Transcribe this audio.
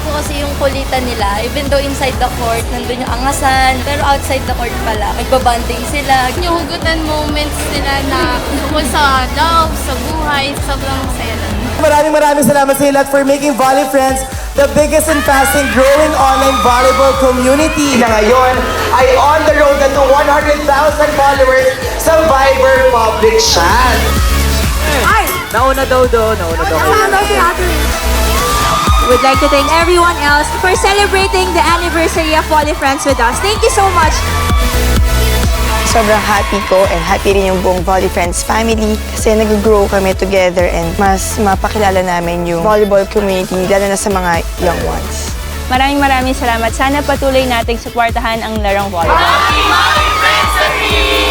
po kasi yung kulitan nila. Even though inside the court, nandun yung angasan. Pero outside the court pala, nagbabanding sila. Yung hugutan moments nila na tungkol sa love, sa buhay, sobrang saya lang. Maraming salamat sa lahat for making Volley Friends the biggest and fastest growing online volleyball community na ngayon ay on the road na to 100,000 followers sa Viber Public Chat. Nauna daw doon. We'd like to thank everyone else for celebrating the anniversary of Volley Friends with us. Thank you so much. Sobrang happy ko and happy rin yung buong Volley Friends family kasi nag-grow kami together and mas mapakilala namin yung volleyball community lalo na sa mga young ones. Maraming salamat. Sana patuloy nating suportahan ang larong volleyball. Happy Volley Friends!